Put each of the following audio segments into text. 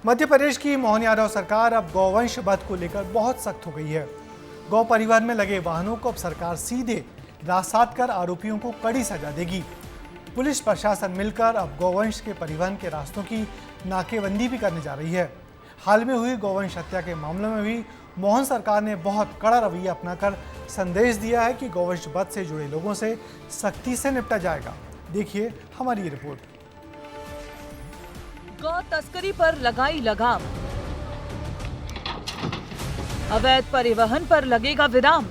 मध्य प्रदेश की मोहन यादव सरकार अब गौवंश वध को लेकर बहुत सख्त हो गई है। गौ परिवहन में लगे वाहनों को अब सरकार सीधे रास्तात कर आरोपियों को कड़ी सजा देगी। पुलिस प्रशासन मिलकर अब गौवंश के परिवहन के रास्तों की नाकेबंदी भी करने जा रही है। हाल में हुई गौवंश हत्या के मामलों में भी मोहन सरकार ने बहुत कड़ा रवैया अपनाकर संदेश दिया है कि गौवंश वध से जुड़े लोगों से सख्ती से निपटा जाएगा। देखिए हमारी ये रिपोर्ट। गौ तस्करी पर लगाई लगाम, अवैध परिवहन पर लगेगा विराम।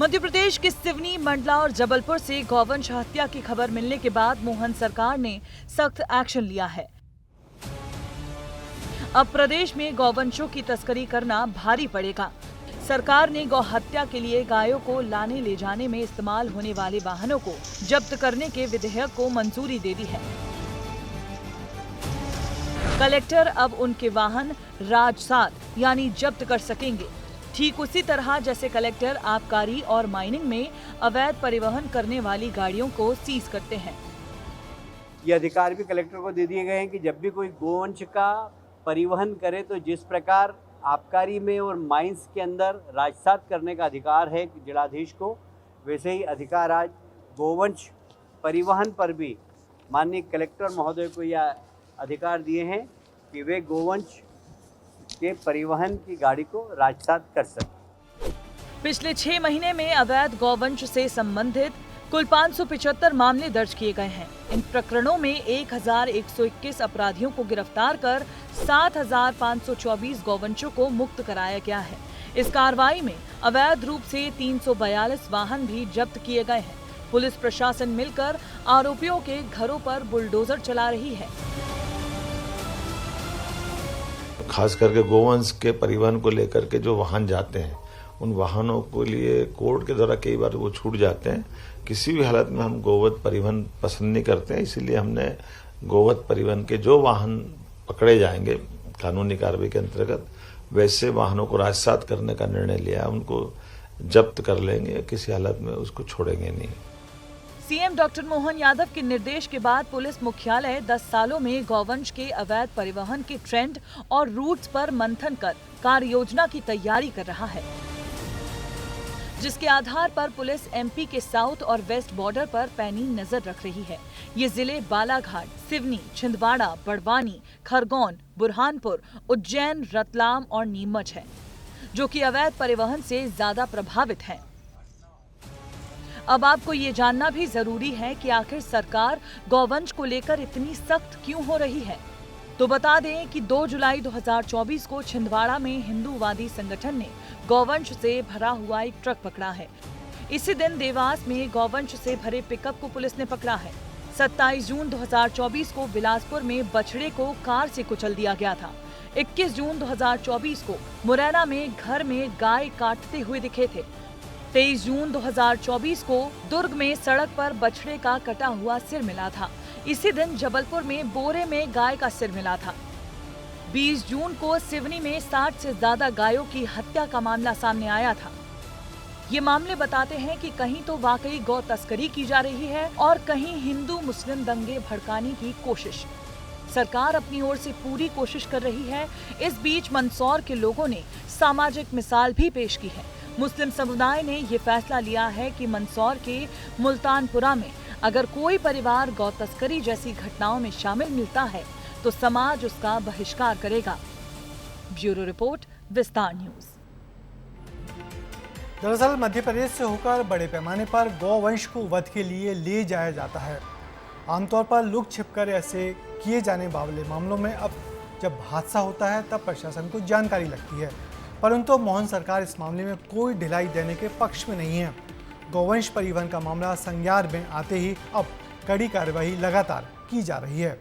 मध्य प्रदेश के सिवनी, मंडला और जबलपुर से गौवंश हत्या की खबर मिलने के बाद मोहन सरकार ने सख्त एक्शन लिया है। अब प्रदेश में गौवंशों की तस्करी करना भारी पड़ेगा। सरकार ने गौ हत्या के लिए गायों को लाने ले जाने में इस्तेमाल होने वाले वाहनों को जब्त करने के विधेयक को मंजूरी दे दी है। कलेक्टर अब उनके वाहन राजसात यानी जब्त कर सकेंगे। ठीक उसी तरह जैसे कलेक्टर आबकारी और माइनिंग में अवैध परिवहन करने वाली गाड़ियों को सीज करते हैं। ये अधिकार भी कलेक्टर को दे दिए गए हैं कि जब भी कोई गोवंश का परिवहन करे तो जिस प्रकार आबकारी में और माइंस के अंदर राजसात करने का अधिकार है जिलाधीश को, वैसे ही अधिकार आज गोवंश परिवहन पर भी माननीय कलेक्टर महोदय को यह अधिकार दिए हैं कि वे गोवंश के परिवहन की गाड़ी को राजसात कर सकें। पिछले 6 महीने में अवैध गौवंश से संबंधित कुल 575 मामले दर्ज किए गए हैं। इन प्रकरणों में 1121 अपराधियों को गिरफ्तार कर 7524 गौवंशों को मुक्त कराया गया है। इस कार्रवाई में अवैध रूप से 342 वाहन भी जब्त किए गए हैं। पुलिस प्रशासन मिलकर आरोपियों के घरों पर बुलडोजर चला रही है। खास करके गोवंश के परिवहन को लेकर के जो वाहन जाते हैं, उन वाहनों के लिए कोर्ट के द्वारा कई बार वो छूट जाते हैं। किसी भी हालत में हम गोवध परिवहन पसंद नहीं करते हैं, इसीलिए हमने गोवध परिवहन के जो वाहन पकड़े जाएंगे कानूनी कार्रवाई के अंतर्गत, वैसे वाहनों को राजसात करने का निर्णय लिया। उनको जब्त कर लेंगे, किसी हालत में उसको छोड़ेंगे नहीं। सीएम डॉक्टर मोहन यादव के निर्देश के बाद पुलिस मुख्यालय 10 सालों में गौवंश के अवैध परिवहन के ट्रेंड और रूट्स पर मंथन कर कार्य योजना की तैयारी कर रहा है, जिसके आधार पर पुलिस एमपी के साउथ और वेस्ट बॉर्डर पर पैनी नजर रख रही है। ये जिले बालाघाट, सिवनी, छिंदवाड़ा, बड़वानी, खरगोन, बुरहानपुर, उज्जैन, रतलाम और नीमच है, जो कि अवैध परिवहन से ज्यादा प्रभावित हैं। अब आपको ये जानना भी जरूरी है कि आखिर सरकार गौवंश को लेकर इतनी सख्त क्यों हो रही है। तो बता दें कि 2 जुलाई 2024 को छिंदवाड़ा में हिंदूवादी संगठन ने गौवंश से भरा हुआ एक ट्रक पकड़ा है। इसी दिन देवास में गौवंश से भरे पिकअप को पुलिस ने पकड़ा है। 27 जून 2024 को बिलासपुर में बछड़े को कार से कुचल दिया गया था। 21 जून 2024 को मुरैना में घर में गाय काटते हुए दिखे थे। 23 जून 2024 को दुर्ग में सड़क पर बछड़े का कटा हुआ सिर मिला था। इसी दिन जबलपुर में बोरे में गाय का सिर मिला था। 20 जून को सिवनी में 60 से ज्यादा गायों की हत्या का मामला सामने आया था। ये मामले बताते हैं कि कहीं तो वाकई गौ तस्करी की जा रही है और कहीं हिंदू मुस्लिम दंगे भड़काने की कोशिश। सरकार अपनी ओर से पूरी कोशिश कर रही है। इस बीच मंदसौर के लोगों ने सामाजिक मिसाल भी पेश की है। मुस्लिम समुदाय ने ये फैसला लिया है कि मंदसौर के मुल्तानपुरा में अगर कोई परिवार गौ तस्करी जैसी घटनाओं में शामिल मिलता है तो समाज उसका बहिष्कार करेगा। ब्यूरो रिपोर्ट, विस्तार न्यूज। दरअसल मध्य प्रदेश से होकर बड़े पैमाने पर गौवंश को वध के लिए ले जाया जाता है। आमतौर पर लुक छिपकर ऐसे किए जाने वाले मामलों में अब जब हादसा होता है तब प्रशासन को जानकारी लगती है, परंतु मोहन सरकार इस मामले में कोई ढिलाई देने के पक्ष में नहीं है। गौवंश परिवहन का मामला संज्ञान में आते ही अब कड़ी कार्रवाई लगातार की जा रही है।